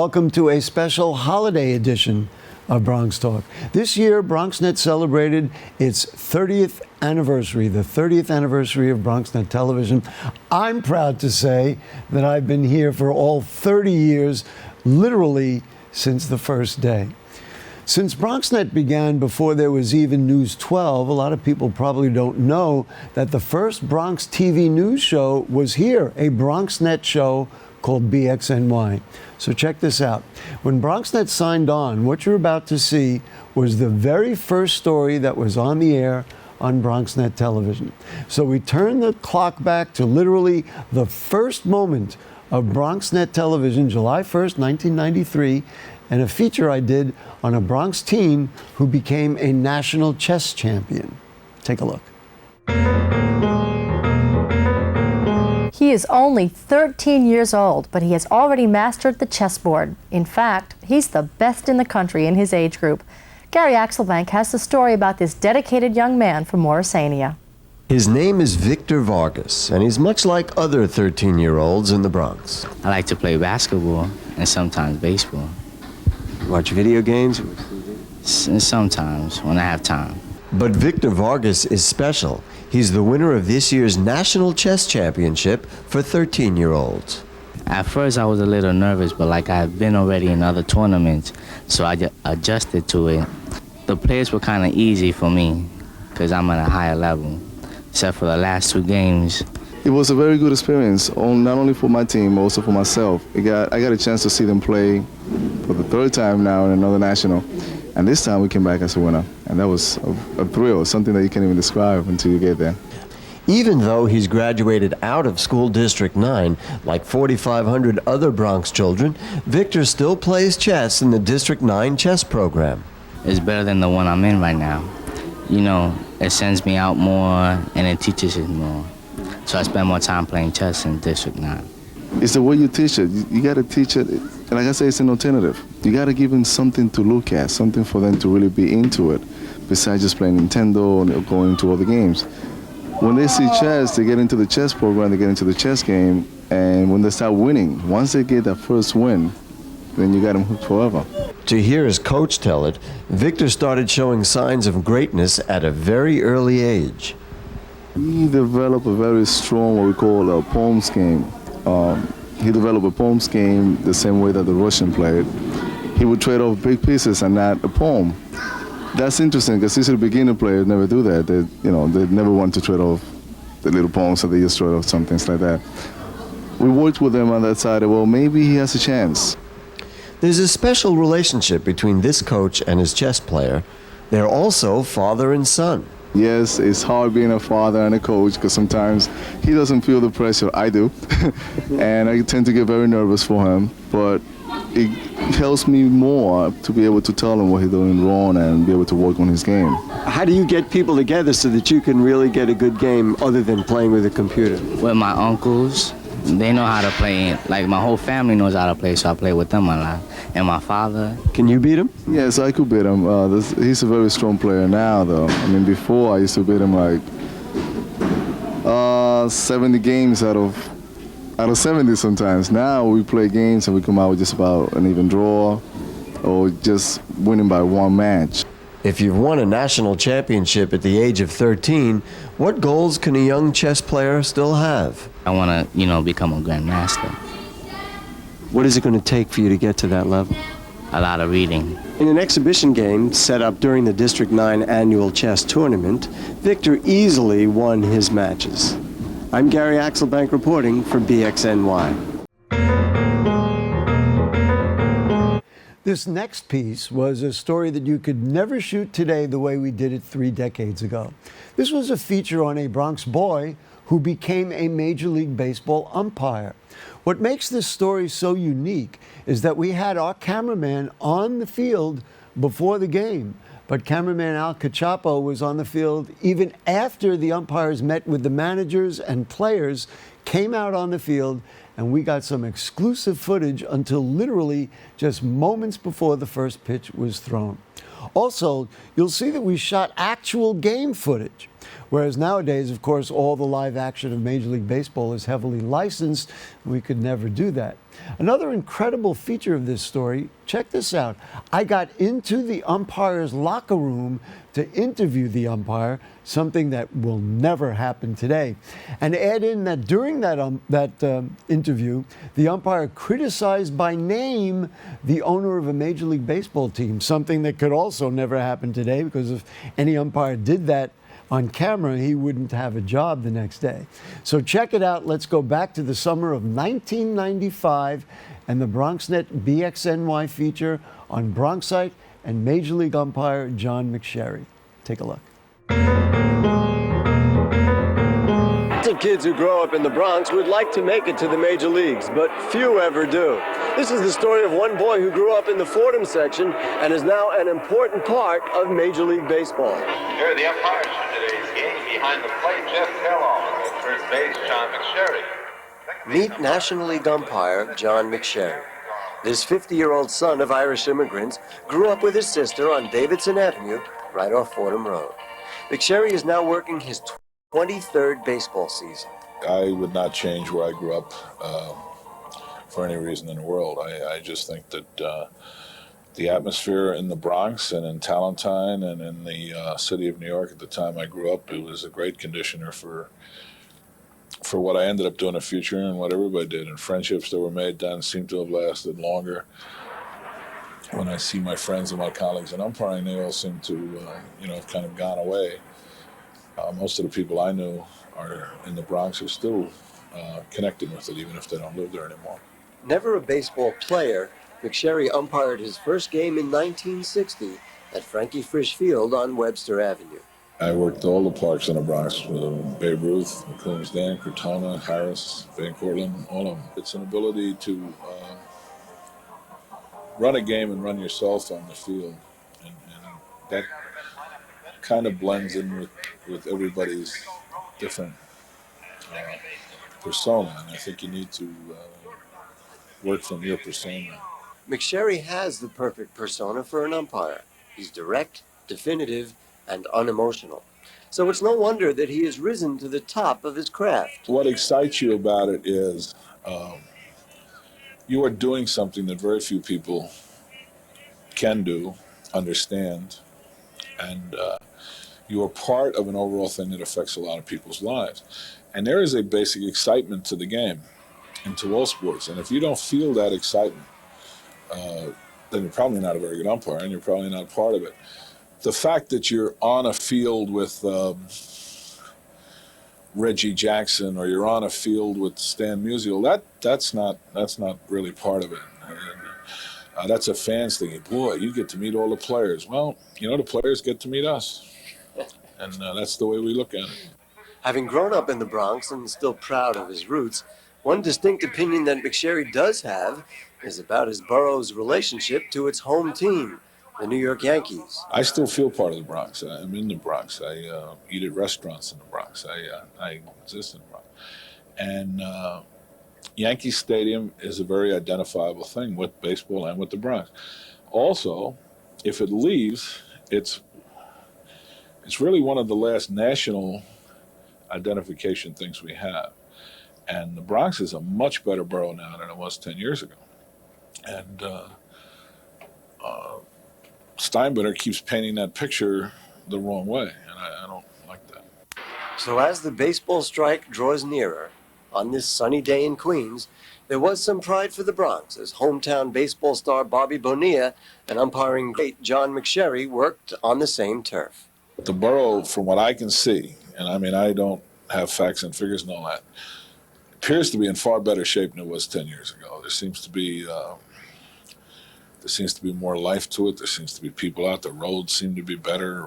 welcome to a special holiday edition of Bronx Talk. This year, BronxNet celebrated its 30th anniversary, the 30th anniversary of BronxNet television. I'm proud to say that I've been here for all 30 years, literally since the first day. Since BronxNet began before there was even News 12, a lot of people probably don't know that the first Bronx TV news show was here, a BronxNet show called BXNY. So check this out. When BronxNet signed on, what you're about to see was the very first story that was on the air on BronxNet television. So we turn the clock back to literally the first moment of BronxNet television, July 1st, 1993, and a feature I did on a Bronx teen who became a national chess champion. Take a look. He is only 13 years old, but he has already mastered the chessboard. In fact, he's the best in the country in his age group. Gary Axelbank has the story about this dedicated young man from Morrisania. His name is Victor Vargas, and he's much like other 13-year-olds in the Bronx. I like to play basketball and sometimes baseball. Watch video games? Sometimes, when I have time. But Victor Vargas is special. He's the winner of this year's National Chess Championship for 13-year-olds. At first, I was a little nervous, but like I've been already in other tournaments, so I adjusted to it. The players were kind of easy for me, because I'm at a higher level, except for the last two games. It was a very good experience, not only for my team, but also for myself. I got a chance to see them play for the third time now in another national. And this time we came back as a winner. And that was a thrill, something that you can't even describe until you get there. Even though he's graduated out of School District 9, like 4,500 other Bronx children, Victor still plays chess in the District 9 chess program. It's better than the one I'm in right now. You know, it sends me out more and it teaches it more. So I spend more time playing chess in District 9. It's the way you teach it. You got to teach it. And like I say, it's an alternative. You got to give them something to look at, something for them to really be into it, besides just playing Nintendo or going to other games. When they see chess, they get into the chess program, they get into the chess game, and when they start winning, once they get that first win, then you got them hooked forever. To hear his coach tell it, Victor started showing signs of greatness at a very early age. He developed a very strong, what we call a poems game. He developed a poems game the same way that the Russian played. He would trade off big pieces and not a poem. That's interesting because usually beginner players never do that. They never want to trade off the little poems, so they just trade off some things like that. We worked with him on that side. Well, maybe he has a chance. There's a special relationship between this coach and his chess player. They're also father and son. Yes, it's hard being a father and a coach because sometimes he doesn't feel the pressure. I do. And I tend to get very nervous for him. But it helps me more to be able to tell him what he's doing wrong and be able to work on his game. How do you get people together so that you can really get a good game other than playing with a computer? With my uncles, they know how to play. Like my whole family knows how to play, so I play with them a lot. And my father. Can you beat him? Yes, I could beat him. He's a very strong player now, though. I mean, before I used to beat him like 70 games out of 70 sometimes. Now we play games and we come out with just about an even draw or just winning by one match. If you've won a national championship at the age of 13, what goals can a young chess player still have? I want to, become a grandmaster. What is it going to take for you to get to that level? A lot of reading. In an exhibition game set up during the District 9 annual chess tournament, Victor easily won his matches. I'm Gary Axelbank reporting for BXNY. This next piece was a story that you could never shoot today the way we did it 3 decades ago. This was a feature on a Bronx boy who became a Major League Baseball umpire. What makes this story so unique is that we had our cameraman on the field before the game, but cameraman Al Cachapo was on the field even after the umpires met with the managers and players, came out on the field, and we got some exclusive footage until literally just moments before the first pitch was thrown. Also, you'll see that we shot actual game footage. Whereas nowadays, of course, all the live action of Major League Baseball is heavily licensed. We could never do that. Another incredible feature of this story, check this out. I got into the umpire's locker room to interview the umpire, something that will never happen today. And add in that during that interview, the umpire criticized by name the owner of a Major League Baseball team, something that could also never happen today, because if any umpire did that on camera, he wouldn't have a job the next day. So check it out. Let's go back to the summer of 1995 and the BronxNet BXNY feature on Bronxite and Major League umpire John McSherry. Take a look. Lots of kids who grow up in the Bronx would like to make it to the major leagues, but few ever do. This is the story of one boy who grew up in the Fordham section and is now an important part of Major League Baseball. Here are the umpires for today's game. Behind the plate, Jeff Kellogg. At first base, John McSherry. Meet National League umpire John McSherry. This 50-year-old son of Irish immigrants grew up with his sister on Davidson Avenue, right off Fordham Road. McSherry is now working his 23rd baseball season. I would not change where I grew up for any reason in the world. I just think that the atmosphere in the Bronx and in Talentine and in the city of New York at the time I grew up, it was a great conditioner for what I ended up doing in the future and what everybody did. And friendships that were made then seem to have lasted longer. When I see my friends and my colleagues in umpiring, they all seem to, have kind of gone away. Most of the people I knew are in the Bronx are still connected with it, even if they don't live there anymore. Never a baseball player, McSherry umpired his first game in 1960 at Frankie Frisch Field on Webster Avenue. I worked all the parks in the Bronx, Babe Ruth, McCombs Dam, Crotona, Harris, Van Cortlandt, all of them. It's an ability to run a game and run yourself on the field, and that kind of blends in with everybody's different persona, and I think you need to work from your persona. McSherry has the perfect persona for an umpire. He's direct, definitive, and unemotional. So it's no wonder that he has risen to the top of his craft. What excites you about it is you are doing something that very few people can do, understand, and you are part of an overall thing that affects a lot of people's lives. And there is a basic excitement to the game and to all sports. And if you don't feel that excitement, then you're probably not a very good umpire and you're probably not part of it. The fact that you're on a field with Reggie Jackson or you're on a field with Stan Musial, that's not really part of it. And, that's a fan's thing. Boy, you get to meet all the players. Well, the players get to meet us. And that's the way we look at it. Having grown up in the Bronx and still proud of his roots, one distinct opinion that McSherry does have is about his borough's relationship to its home team, the New York Yankees. I still feel part of the Bronx. I'm in the Bronx. I eat at restaurants in the Bronx. I exist in the Bronx. And Yankee Stadium is a very identifiable thing with baseball and with the Bronx. Also, if it leaves, it's really one of the last national identification things we have. And the Bronx is a much better borough now than it was 10 years ago. And Steinbrenner keeps painting that picture the wrong way, and I don't like that. So as the baseball strike draws nearer, on this sunny day in Queens, there was some pride for the Bronx as hometown baseball star Bobby Bonilla and umpiring great John McSherry worked on the same turf. The borough, from what I can see, and I don't have facts and figures and all that, appears to be in far better shape than it was 10 years ago. There seems to be more life to it. There seems to be people out. The roads seem to be better,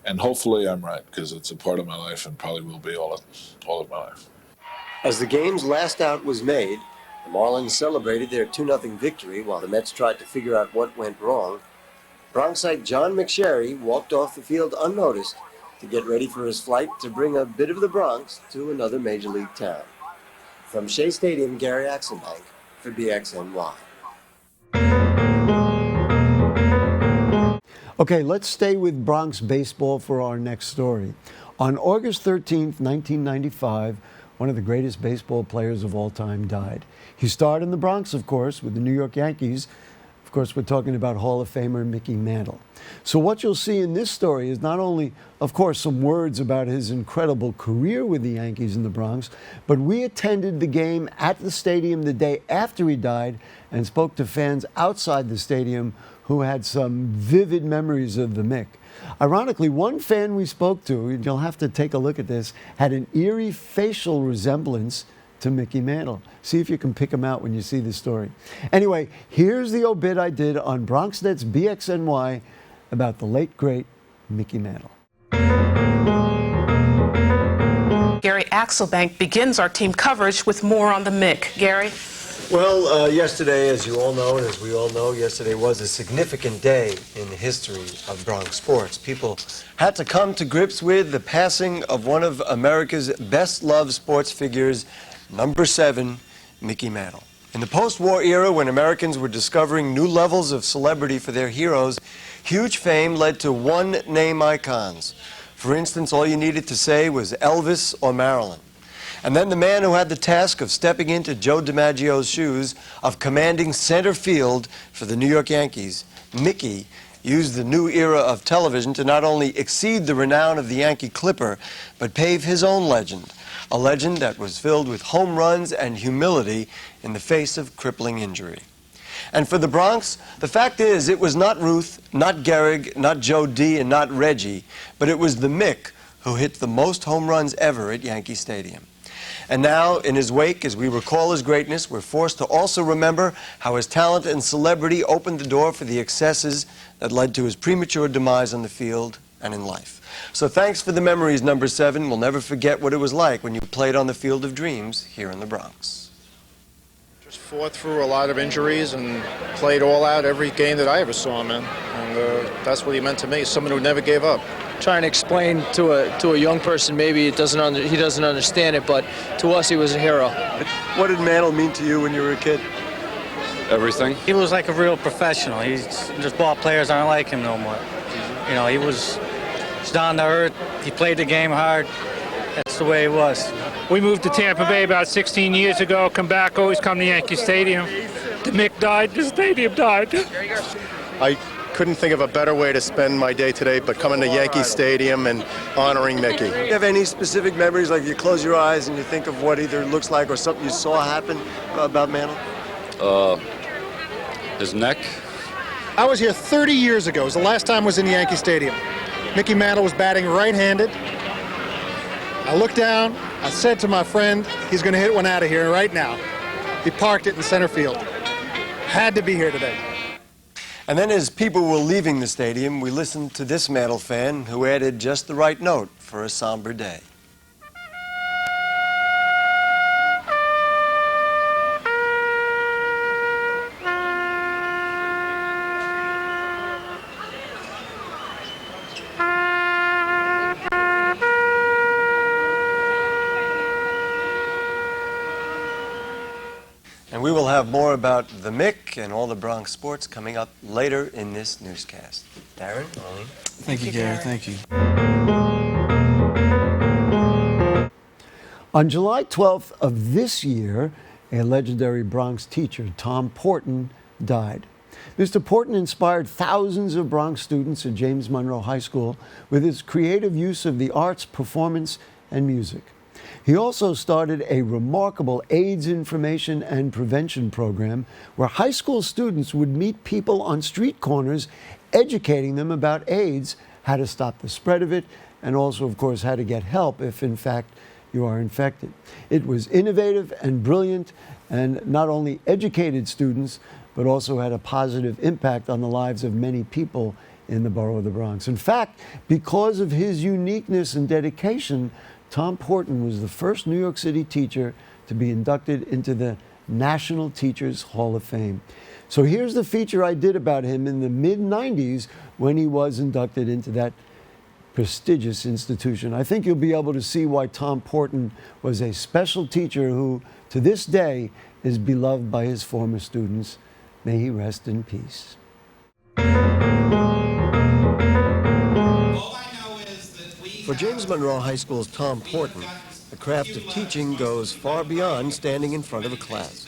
and hopefully I'm right, because it's a part of my life and probably will be all of my life. As the game's last out was made, the Marlins celebrated their 2-0 victory while the Mets tried to figure out what went wrong. Bronxite John McSherry walked off the field unnoticed to get ready for his flight to bring a bit of the Bronx to another Major League town. From Shea Stadium, Gary Axelbank for BXNY. Okay, let's stay with Bronx baseball for our next story. On August 13th, 1995, one of the greatest baseball players of all time died. He starred in the Bronx, of course, with the New York Yankees. Of course, we're talking about Hall of Famer Mickey Mantle. So what you'll see in this story is not only, of course, some words about his incredible career with the Yankees in the Bronx, but we attended the game at the stadium the day after he died and spoke to fans outside the stadium who had some vivid memories of the Mick. Ironically, one fan we spoke to, and you'll have to take a look at this, had an eerie facial resemblance to Mickey Mantle. See if you can pick him out when you see the story. Anyway, here's the obit I did on BronxNet's BXNY about the late, great Mickey Mantle. Gary Axelbank begins our team coverage with more on the Mick. Gary? Well, yesterday, as you all know, and as we all know, yesterday was a significant day in the history of Bronx sports. People had to come to grips with the passing of one of America's best-loved sports figures, number 7, Mickey Mantle. In the post-war era, when Americans were discovering new levels of celebrity for their heroes, huge fame led to one-name icons. For instance, all you needed to say was Elvis or Marilyn. And then the man who had the task of stepping into Joe DiMaggio's shoes, of commanding center field for the New York Yankees, Mickey, used the new era of television to not only exceed the renown of the Yankee Clipper, but pave his own legend, a legend that was filled with home runs and humility in the face of crippling injury. And for the Bronx, the fact is, it was not Ruth, not Gehrig, not Joe D, and not Reggie, but it was the Mick who hit the most home runs ever at Yankee Stadium. And now, in his wake, as we recall his greatness, we're forced to also remember how his talent and celebrity opened the door for the excesses that led to his premature demise on the field and in life. So thanks for the memories, number 7. We'll never forget what it was like when you played on the Field of Dreams here in the Bronx. Just fought through a lot of injuries and played all out every game that I ever saw him in. And that's what he meant to me, someone who never gave up. Trying to explain to a young person, maybe he doesn't understand it, but to us he was a hero. What did Mantle mean to you when you were a kid? Everything. He was like a real professional. Just ball players aren't like him no more. You know, he was down to earth. He played the game hard. That's the way it was. We moved to Tampa Bay about 16 years ago. Come back, always come to Yankee Stadium. The Mick died, the stadium died. I couldn't think of a better way to spend my day today but coming to Yankee Stadium and honoring Mickey. Do you have any specific memories, like you close your eyes and you think of what either looks like or something you saw happen about Mantle? His neck. I was here 30 years ago. It was the last time I was in Yankee Stadium. Mickey Mantle was batting right-handed. I looked down. I said to my friend, he's going to hit one out of here right now. He parked it in center field. Had to be here today. And then as people were leaving the stadium, we listened to this Mantle fan who added just the right note for a somber day. And we will have more about the Mick and all the Bronx sports coming up later in this newscast. Darren, Arlene. Thank you, Gary. Thank you. On July 12th of this year, a legendary Bronx teacher, Tom Porton, died. Mr. Porton inspired thousands of Bronx students at James Monroe High School with his creative use of the arts, performance, and music. He also started a remarkable AIDS information and prevention program where high school students would meet people on street corners, educating them about AIDS, how to stop the spread of it, and also, of course, how to get help if, in fact, you are infected. It was innovative and brilliant, and not only educated students, but also had a positive impact on the lives of many people in the borough of the Bronx. In fact, because of his uniqueness and dedication, Tom Porton was the first New York City teacher to be inducted into the National Teachers Hall of Fame. So here's the feature I did about him in the mid-90s when he was inducted into that prestigious institution. I think you'll be able to see why Tom Porton was a special teacher who, to this day, is beloved by his former students. May he rest in peace. For James Monroe High School's Tom Porton, the craft of teaching goes far beyond standing in front of a class.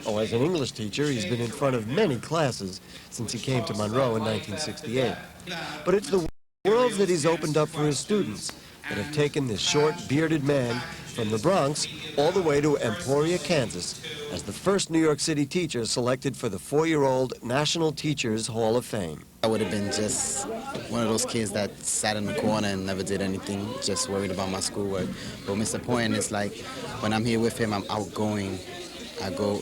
Oh, as an English teacher, he's been in front of many classes since he came to Monroe in 1968. But it's the worlds that he's opened up for his students that have taken this short, bearded man from the Bronx all the way to Emporia, Kansas, as the first New York City teacher selected for the 4-year-old National Teachers Hall of Fame. I would have been just one of those kids that sat in the corner and never did anything, just worried about my schoolwork. But Mr. Porton is like, when I'm here with him, I'm outgoing. I go,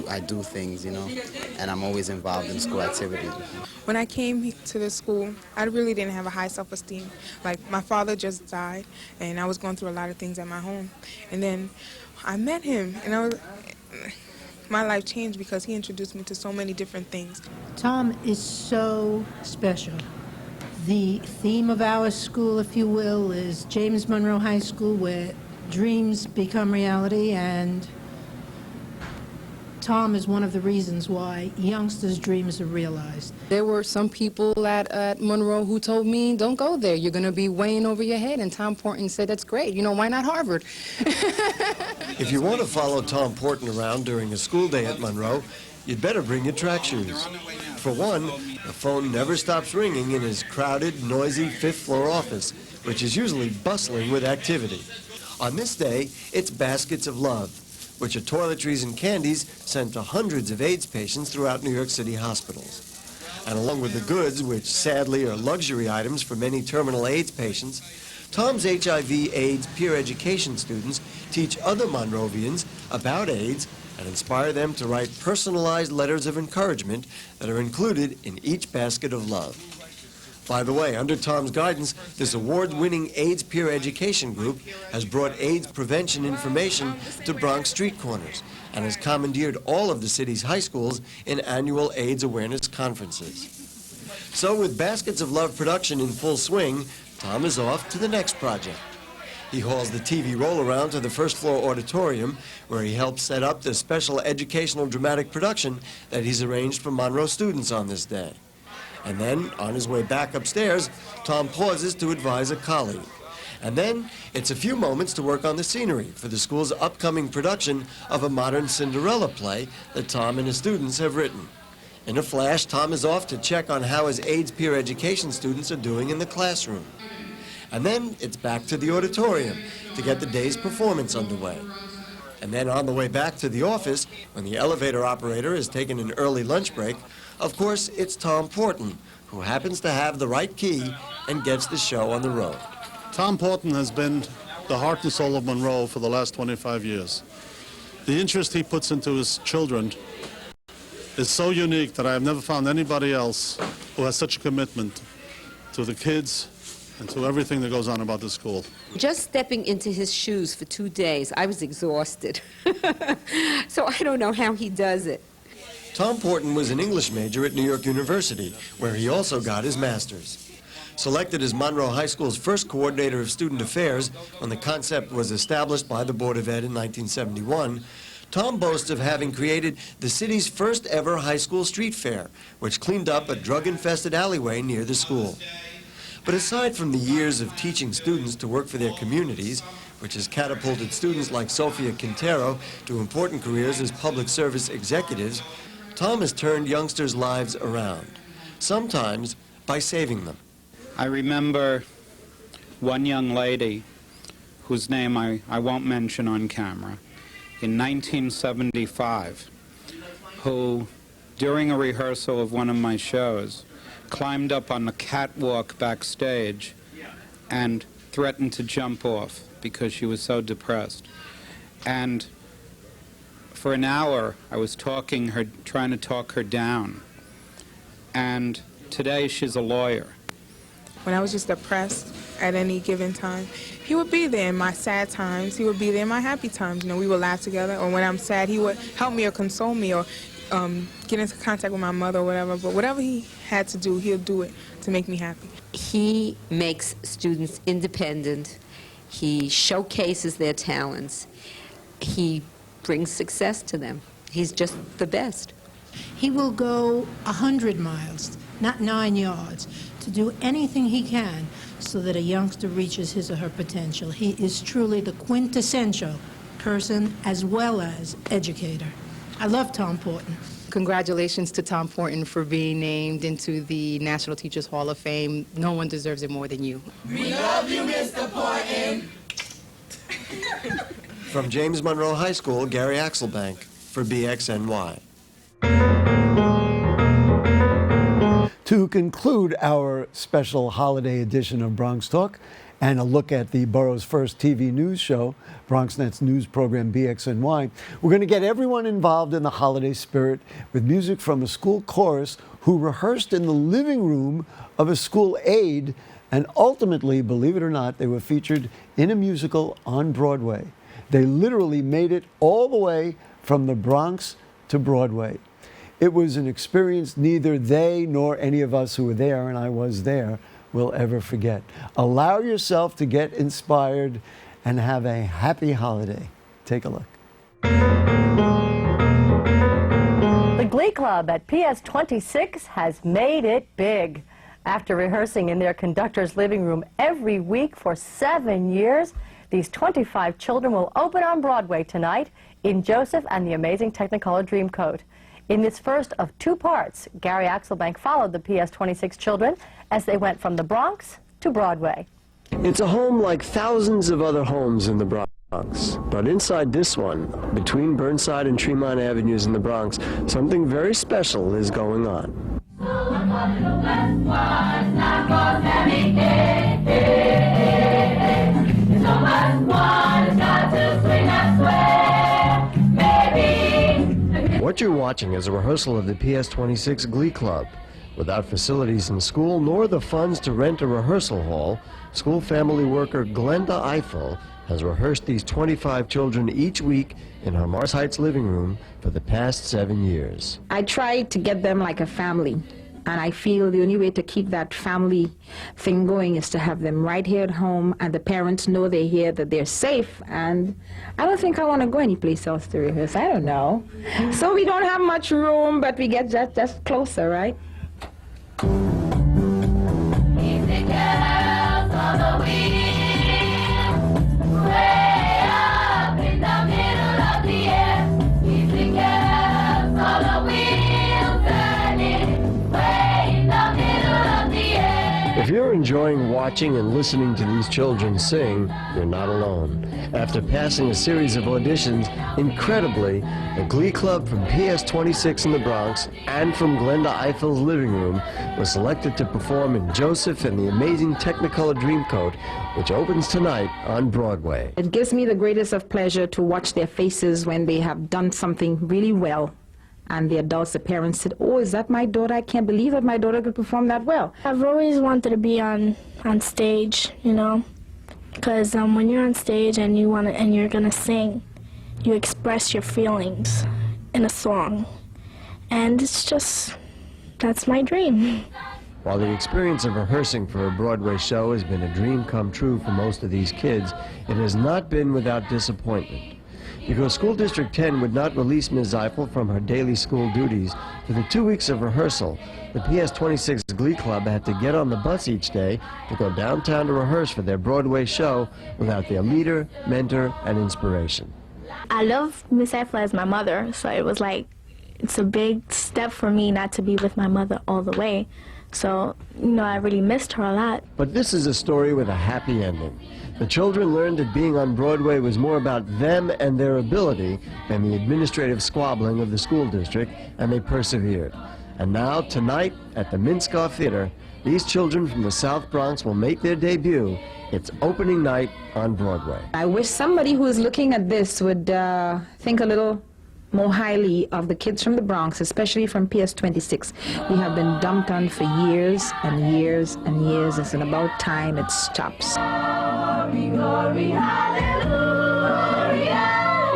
I do things, and I'm always involved in school activities. When I came to this school, I really didn't have a high self-esteem. Like, my father just died, and I was going through a lot of things at my home. And then I met him, and my life changed because he introduced me to so many different things. Tom is so special. The theme of our school, if you will, is James Monroe High School, where dreams become reality, and Tom is one of the reasons why youngsters' dreams are realized. There were some people at Monroe who told me, don't go there, you're going to be weighing over your head. And Tom Porton said, that's great, why not Harvard? If you want to follow Tom Porton around during a school day at Monroe, you'd better bring your track shoes. For one, the phone never stops ringing in his crowded, noisy 5th-floor office, which is usually bustling with activity. On this day, it's Baskets of Love, which are toiletries and candies sent to hundreds of AIDS patients throughout New York City hospitals. And along with the goods, which sadly are luxury items for many terminal AIDS patients, Tom's HIV/AIDS peer education students teach other Monrovians about AIDS and inspire them to write personalized letters of encouragement that are included in each basket of love. By the way, under Tom's guidance, this award-winning AIDS peer education group has brought AIDS prevention information to Bronx street corners and has commandeered all of the city's high schools in annual AIDS awareness conferences. So with Baskets of Love production in full swing, Tom is off to the next project. He hauls the TV roll-around to the first-floor auditorium, where he helps set up the special educational dramatic production that he's arranged for Monroe students on this day. And then, on his way back upstairs, Tom pauses to advise a colleague. And then, it's a few moments to work on the scenery for the school's upcoming production of a modern Cinderella play that Tom and his students have written. In a flash, Tom is off to check on how his AIDS peer education students are doing in the classroom. And then, it's back to the auditorium to get the day's performance underway. And then on the way back to the office, when the elevator operator has taken an early lunch break, of course, it's Tom Porton, who happens to have the right key and gets the show on the road. Tom Porton has been the heart and soul of Monroe for the last 25 years. The interest he puts into his children is so unique that I have never found anybody else who has such a commitment to the kids and to everything that goes on about the school. Just stepping into his shoes for 2 days, I was exhausted. So I don't know how he does it. Tom Porton was an English major at New York University, where he also got his master's. Selected as Monroe High School's first coordinator of student affairs when the concept was established by the Board of Ed in 1971, Tom boasts of having created the city's first ever high school street fair, which cleaned up a drug-infested alleyway near the school. But aside from the years of teaching students to work for their communities, which has catapulted students like Sophia Quintero to important careers as public service executives, Tom has turned youngsters' lives around, sometimes by saving them. I remember one young lady whose name I won't mention on camera, in 1975, who, during a rehearsal of one of my shows, climbed up on the catwalk backstage and threatened to jump off because she was so depressed. And for an hour, I was trying to talk her down. And today, she's a lawyer. When I was just depressed at any given time, he would be there in my sad times. He would be there in my happy times. We would laugh together. Or when I'm sad, he would help me or console me or get into contact with my mother or whatever. But whatever he had to do, he'll do it to make me happy. He makes students independent. He showcases their talents. He brings success to them. He's just the best. He will go 100 miles, not 9 yards, to do anything he can so that a youngster reaches his or her potential. He is truly the quintessential person as well as educator. I love Tom Porton. Congratulations to Tom Porton for being named into the National Teachers Hall of Fame. No one deserves it more than you. We love you, Mr. Porton. From James Monroe High School, Gary Axelbank for BXNY. To conclude our special holiday edition of Bronx Talk and a look at the borough's first TV news show, BronxNet's news program BXNY, we're going to get everyone involved in the holiday spirit with music from a school chorus who rehearsed in the living room of a school aide, and ultimately, believe it or not, they were featured in a musical on Broadway. They literally made it all the way from the Bronx to Broadway. It was an experience neither they nor any of us who were there, and I was there, will ever forget. Allow yourself to get inspired and have a happy holiday. Take a look. The Glee Club at PS 26 has made it big. After rehearsing in their conductor's living room every week for 7 years, these 25 children will open on Broadway tonight in Joseph and the Amazing Technicolor Dreamcoat. In this first of 2 parts, Gary Axelbank followed the PS 26 children as they went from the Bronx to Broadway. It's a home like thousands of other homes in the Bronx. But inside this one, between Burnside and Tremont Avenues in the Bronx, something very special is going on. What you're watching is a rehearsal of the PS 26 Glee Club. Without facilities in school nor the funds to rent a rehearsal hall, school family worker Glenda Eiffel has rehearsed these 25 children each week in her Mars Heights living room for the past 7 years. I try to get them like a family. And I feel the only way to keep that family thing going is to have them right here at home, and the parents know they're here, that they're safe. And I don't think I want to go anyplace else to rehearse. I don't know. So we don't have much room, but we get just closer, right? If you're enjoying watching and listening to these children sing, you're not alone. After passing a series of auditions, incredibly, the Glee Club from PS 26 in the Bronx and from Glenda Eiffel's living room was selected to perform in Joseph and the Amazing Technicolor Dreamcoat, which opens tonight on Broadway. It gives me the greatest of pleasure to watch their faces when they have done something really well. And the adults, the parents said, "Oh, is that my daughter? I can't believe that my daughter could perform that well." I've always wanted to be on stage, you know, because when you're on stage and you're gonna sing, you express your feelings in a song, and it's just, that's my dream. While the experience of rehearsing for a Broadway show has been a dream come true for most of these kids, it has not been without disappointment. Because School District 10 would not release Ms. Eiffel from her daily school duties, for the 2 weeks of rehearsal, the PS 26 Glee Club had to get on the bus each day to go downtown to rehearse for their Broadway show without their leader, mentor, and inspiration. I love Miss Eiffel as my mother, so it was like, it's a big step for me not to be with my mother all the way. So, you know, I really missed her a lot. But this is a story with a happy ending. The children learned that being on Broadway was more about them and their ability than the administrative squabbling of the school district, and they persevered. And now, tonight, at the Minskoff Theater, these children from the South Bronx will make their debut. It's opening night on Broadway. I wish somebody who is looking at this would think a little more highly of the kids from the Bronx, especially from PS 26. We have been dumped on for years and years and years. It's about time it stops. Glory, glory, hallelujah,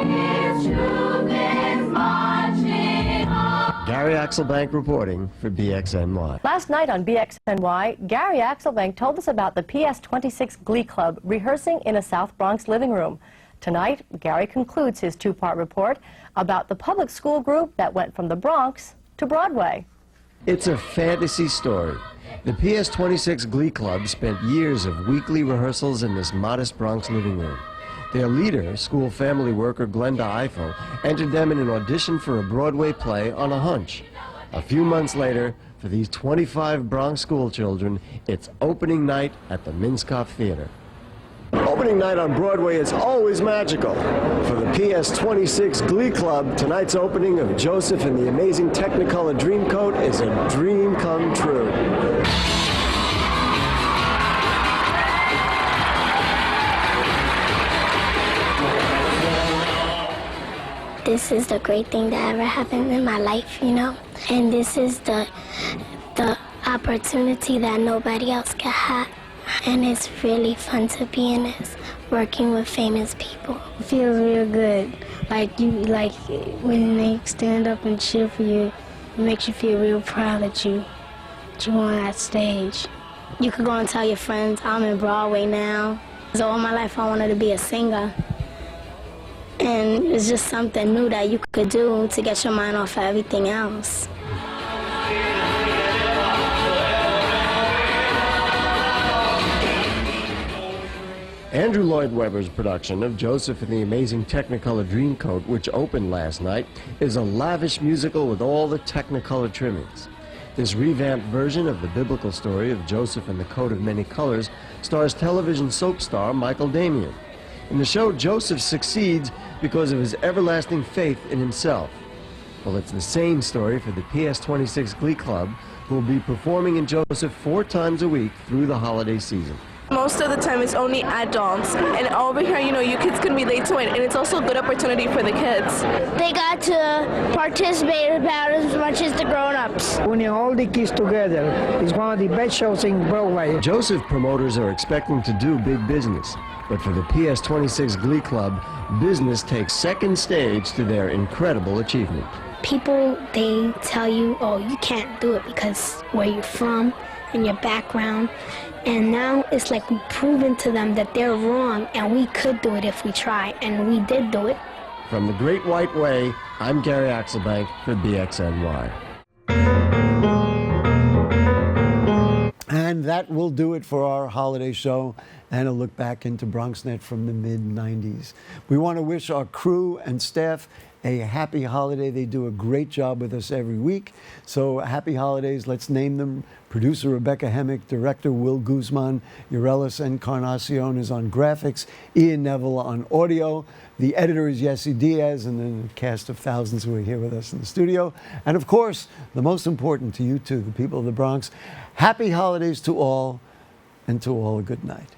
His truth is marching on. Gary Axelbank reporting for BXNY. Last night on BXNY, Gary Axelbank told us about the PS 26 Glee Club rehearsing in a South Bronx living room. Tonight, Gary concludes his 2-part report about the public school group that went from the Bronx to Broadway. It's a fantasy story. The PS26 Glee Club spent years of weekly rehearsals in this modest Bronx living room. Their leader, school family worker Glenda Eiffel, entered them in an audition for a Broadway play on a hunch. A few months later, for these 25 Bronx school children, it's opening night at the Minskoff Theater. Opening night on Broadway is always magical. For the PS26 Glee Club, tonight's opening of Joseph and the Amazing Technicolor Dreamcoat is a dream come true. This is the great thing that ever happened in my life, you know? And this is the opportunity that nobody else can have. And it's really fun to be in this, working with famous people. It feels real good. Like when they stand up and cheer for you, it makes you feel real proud that you're on that stage. You could go and tell your friends, I'm in Broadway now. So all my life I wanted to be a singer. And it's just something new that you could do to get your mind off of everything else. Andrew Lloyd Webber's production of Joseph and the Amazing Technicolor Dreamcoat, which opened last night, is a lavish musical with all the Technicolor trimmings. This revamped version of the biblical story of Joseph and the Coat of Many Colors stars television soap star Michael Damian. In the show, Joseph succeeds because of his everlasting faith in himself. Well, it's the same story for the PS26 Glee Club, who will be performing in Joseph 4 times a week through the holiday season. Most of the time it's only adults, and over here, you know, you kids can relate to it, and it's also a good opportunity for the kids. They got to participate about as much as the grown-ups. When you all the kids together, it's one of the best shows in Broadway. Joseph promoters are expecting to do big business, but for the PS26 Glee Club, business takes second stage to their incredible achievement. People, they tell you, oh, you can't do it because where you're from and your background. And now it's like we've proven to them that they're wrong and we could do it if we try, and we did do it. From the Great White Way, I'm Gary Axelbank for BXNY. And that will do it for our holiday show and a look back into BronxNet from the mid-90s. We want to wish our crew and staff a happy holiday. They do a great job with us every week. So happy holidays. Let's name them. Producer Rebecca Hemick, director Will Guzman, Urelis Encarnacion is on graphics, Ian Neville on audio. The editor is Diaz, and then a cast of thousands who are here with us in the studio. And of course, the most important to you two, the people of the Bronx, happy holidays to all, and to all a good night.